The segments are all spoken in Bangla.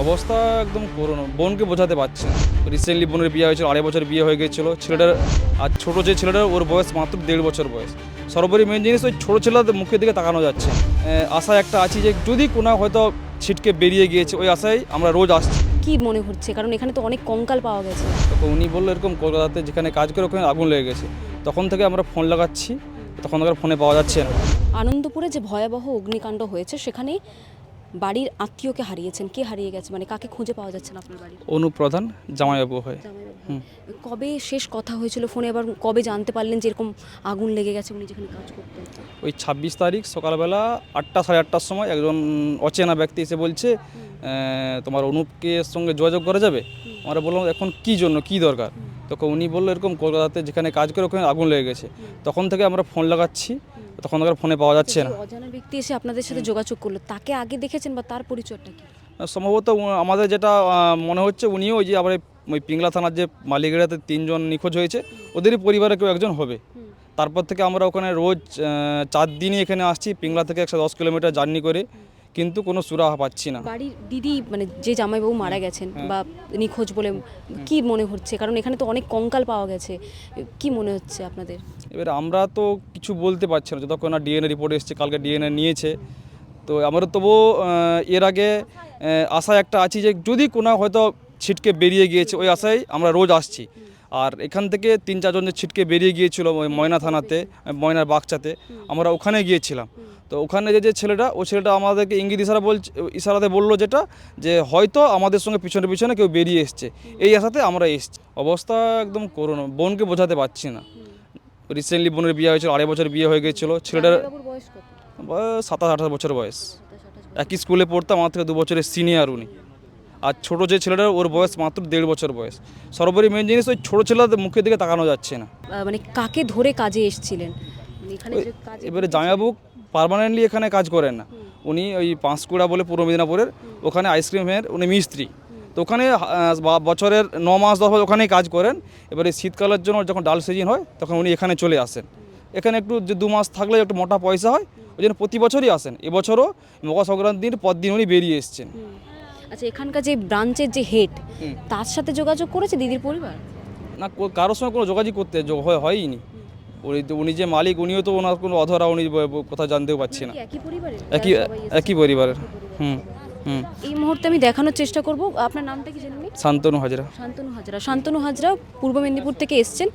অবস্থা একদম করুণ। বোনকে বোঝাতে পারছি না। রিসেন্টলি বোনের বিয়ে হয়েছিল, 2.5 বছর বিয়ে হয়ে গিয়েছিল ছেলেটার। আর ছোটো যে ছেলেটার, ওর বয়স মাত্র 1.5 বছর বয়স। সর্বোপরি মেন জিনিস, ওই ছোটো ছেলেদের মুখের দিকে তাকানো যাচ্ছে। আশা একটা আছি যে যদি কোনো হয়তো ছিটকে বেরিয়ে গিয়েছে, ওই আশায় আমরা রোজ আসছি। কি মনে হচ্ছে, কারণ এখানে তো অনেক কঙ্কাল পাওয়া গেছে। তো উনি বললো এরকম কলকাতাতে যেখানে কাজ করে ওখানে আগুন লেগে গেছে। তখন থেকে আমরা ফোন লাগাচ্ছি, তখন থেকে ফোনে পাওয়া যাচ্ছে না। আনন্দপুরে যে ভয়াবহ অগ্নিকাণ্ড হয়েছে সেখানে বাড়ির আত্মীয়কে হারিয়েছেন। কে হারিয়ে গেছে, মানে কাকে খুঁজে পাওয়া যাচ্ছে না আপনার বাড়ির? অনুপ্রধান জামাইবাবু হয়। কবে শেষ কথা হয়েছিল ফোনে, আবার কবে জানতে পারলেন যে এরকম আগুন লেগে গেছে উনি যেখানে কাজ করতেন? ওই 26 তারিখ সকালবেলা 8টা সাড়ে 8টার সময় একজন অচেনা ব্যক্তি এসে বলছে তোমার অনুপকে সঙ্গে যোগাযোগ করা যাবে। আমরা বললাম এখন কী জন্য, কী দরকার? তখন উনি বললো এরকম কলকাতাতে যেখানে কাজ করে ওখানে আগুন লেগে গেছে। তখন থেকে আমরা ফোন লাগাচ্ছি, তখন থেকে ফোনে পাওয়া যাচ্ছে না। অজানা ব্যক্তি এসে আপনাদের সাথে যোগাযোগ করলো, তাকে আগে দেখেছেন বা তার পরিচয়টা কি? সম্ভবত আমাদের যেটা মনে হচ্ছে উনিও ওই যে আবার ওই পিংলা থানার যে মালিকেরাতে 3 জন নিখোঁজ হয়েছে, ওদেরই পরিবারে কেউ একজন হবে। তারপর থেকে আমরা ওখানে রোজ 4 দিনই এখানে আসছি, পিংলা থেকে 110 কিলোমিটার জার্নি করে, কিন্তু কোনো সুরাহা পাচ্ছি না। বাড়ির দিদি, মানে যে জামাইবাবু মারা গেছেন বা নিখোঁজ বলে কি মনে হচ্ছে, কারণ এখানে তো অনেক কঙ্কাল পাওয়া গেছে, কি মনে হচ্ছে আপনাদের? এবার আমরা তো কিছু বলতে পারছি না, যতক্ষণ না ডিএনএ রিপোর্ট এসছে, কালকে ডিএনএ নিয়েছে। তো আমরা তবুও এর আগে আশা একটা আছি যে যদি কোনো হয়তো ছিটকে বেরিয়ে গিয়েছে, ওই আশায় আমরা রোজ আসছি। আর এখান থেকে 3-4 জন যে ছিটকে বেরিয়ে গিয়েছিল ওই ময়না থানাতে, ময়নার বাগচাতে, আমরা ওখানে গিয়েছিলাম। তো ওখানে যে ছেলেটা, ওই ছেলেটা আমাদেরকে ইঙ্গিত ইশারাতে বললো যেটা, যে হয়তো আমাদের সঙ্গে পিছনে পিছনে কেউ বেরিয়ে এসছে, এই আশাতে আমরা এসছি। অবস্থা একদম করুণ। বোনকে বোঝাতে পারছি না। রিসেন্টলি বোনের বিয়ে হয়েছিল, 2.5 বছর বিয়ে হয়ে গিয়েছিল ছেলেটার। বয়স কত? 27-28 বছর বয়স। একই স্কুলে পড়তাম, আমার থেকে 2 বছরের সিনিয়র উনি। আর ছোটো যে ছেলেটার, ওর বয়স মাত্র 1.5 বছর বয়স। সর্বোপরি মেন জিনিস, ওই ছোটো ছেলেদের মুখের দিকে তাকানো যাচ্ছে না। মানে কাকে ধরে কাজে এসেছিলেন এখানে? এবারে জামাইবাবু পার্মানেন্টলি এখানে কাজ করেন না, উনি ওই পাঁশকুড়া বলে পূর্ব মেদিনীপুরের, ওখানে আইসক্রিমের উনি মিস্ত্রি। তো ওখানে বছরের 9 মাস 10 মাস ওখানেই কাজ করেন। এবারে শীতকালের জন্য যখন ডাল সিজন হয় তখন উনি এখানে চলে আসেন। এখানে একটু যে 2 মাস থাকলে একটু মোটা পয়সা হয়, ওই জন্য প্রতি বছরই আসেন। এবছরও মকর সংক্রান্তির পর দিন উনি বেরিয়ে এসছেন। আচ্ছা, এখানকার যে ব্রাঞ্চের যে হেড, তার সাথে যোগাযোগ করেছে দিদির পরিবার? না, কারোর সঙ্গে কোনো যোগাযোগ করতে হয়নি। উনি যে মালিক, উনিও তো ওনার কোনো অধরা, উনি কথা জানতেও পারছি না। একই পরিবারের? একই পরিবারের। হুম। এই মুহূর্তে আমি দেখানোর চেষ্টা করব। আপনার নামটা কি জানেন? শান্তনু হাজরা। শান্তনু হাজরা পূর্ব মেদিনীপুর থেকে এসছেন,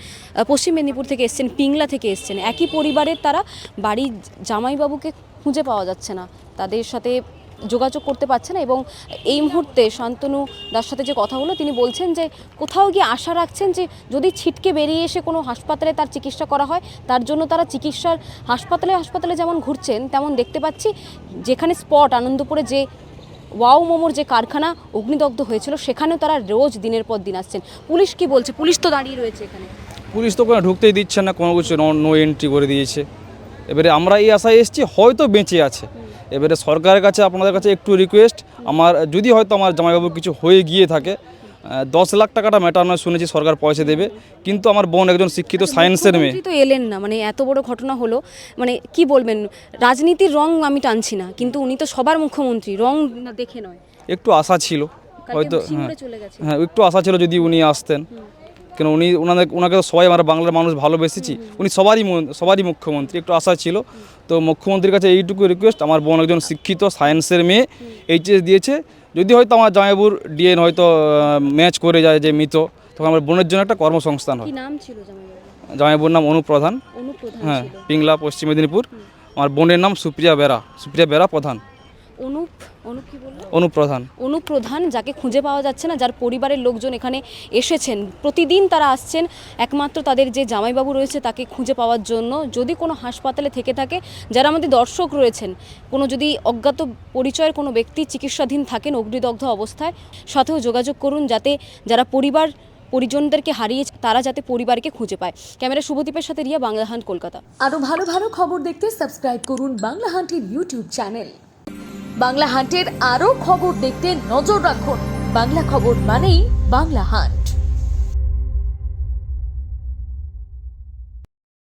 পশ্চিম মেদিনীপুর থেকে এসছেন, পিংলা থেকে এসছেন। একই পরিবারের তারা। বাড়ির জামাইবাবুকে খুঁজে পাওয়া যাচ্ছে না, তাদের সাথে যোগাযোগ করতে পারছে না। এবং এই মুহূর্তে শান্তনু দার সাথে যে কথা হলো, তিনি বলছেন যে কোথাও গিয়ে আশা রাখছেন যে যদি ছিটকে বেরিয়ে এসে কোনো হাসপাতালে তার চিকিৎসা করা হয়, তার জন্য তারা চিকিৎসার হাসপাতালে যেমন ঘুরছেন, তেমন দেখতে পাচ্ছি যেখানে স্পট আনন্দপুরে যে ওয়াও মোমোর যে কারখানা অগ্নিদগ্ধ হয়েছিল, সেখানেও তারা রোজ দিনের পর দিন আসছেন। পুলিশ কি বলছে? পুলিশ তো দাঁড়িয়ে রয়েছে এখানে। পুলিশ তো কোনো ঢুকতেই দিচ্ছে না, কোনো কিছু নো এন্ট্রি করে দিয়েছে। এবারে আমরা এই আশায় এসেছি হয়তো বেঁচে আছে। এবারে সরকারের কাছে, আপনাদের কাছে একটু রিকোয়েস্ট, আমার যদি হয়তো আমার জামাইবাবুর কিছু হয়ে গিয়ে থাকে, 10 লাখ টাকাটা মেটানো শুনেছি সরকার পয়সা দেবে, কিন্তু আমার বোন একজন শিক্ষিত সায়েন্সের মেয়ে। তো এলেন না, মানে এত বড় ঘটনা হলো, মানে কি বলবেন? রাজনীতির রং আমি টানছি না, কিন্তু উনি তো সবার মুখ্যমন্ত্রী, রং দেখে নয়। একটু আশা ছিল হয়তো, হ্যাঁ একটু আশা ছিল যদি উনি আসতেন। কেন ওনাকে তো সবাই, আমরা বাংলার মানুষ ভালোবেসেছি, উনি সবারই মুখ্যমন্ত্রী, একটু আশা ছিল। তো মুখ্যমন্ত্রীর কাছে এইটুকু রিকোয়েস্ট, আমার বোন একজন শিক্ষিত সায়েন্সের মেয়ে, এইচএস দিয়েছে, যদি হয়তো আমার জামাইবাবুর ডিএন হয়তো ম্যাচ করে যায় যে মৃত, তখন আমার বোনের জন্য একটা কর্মসংস্থান হয়। কি নাম ছিল জামাইবাবুর নাম অনুপ্রধান। হ্যাঁ, পিংলা, পশ্চিম মেদিনীপুর। আমার বোনের নাম সুপ্রিয়া বেরা প্রধান। অনুপ্রধান, যাকে খুঁজে পাওয়া যাচ্ছে না, যার পরিবারের লোকজন এখানে এসেছেন, প্রতিদিন তারা আসছেন একমাত্র তাদের যে জামাইবাবু রয়েছে তাকে খুঁজে পাওয়ার জন্য। যদি কোনো হাসপাতালে থেকে থাকে, যারা আমাদের দর্শক রয়েছেন, কোনো যদি অজ্ঞাত পরিচয়ের কোনো ব্যক্তি চিকিৎসাধীন থাকেন অগ্নিদগ্ধ অবস্থায়, সাথেও যোগাযোগ করুন, যাতে যারা পরিজনদেরকে হারিয়েছে তারা যাতে পরিবারকে খুঁজে পায়। ক্যামেরা শুভদীপের সাথে রিয়া, বাংলা হান্ট, কলকাতা। আরও ভালো ভালো খবর দেখতে সাবস্ক্রাইব করুন বাংলা হান্টের ইউটিউব চ্যানেল। বাংলা হান্টের আরও খবর দেখতে নজর রাখুন। বাংলা খবর মানেই বাংলা হান্ট।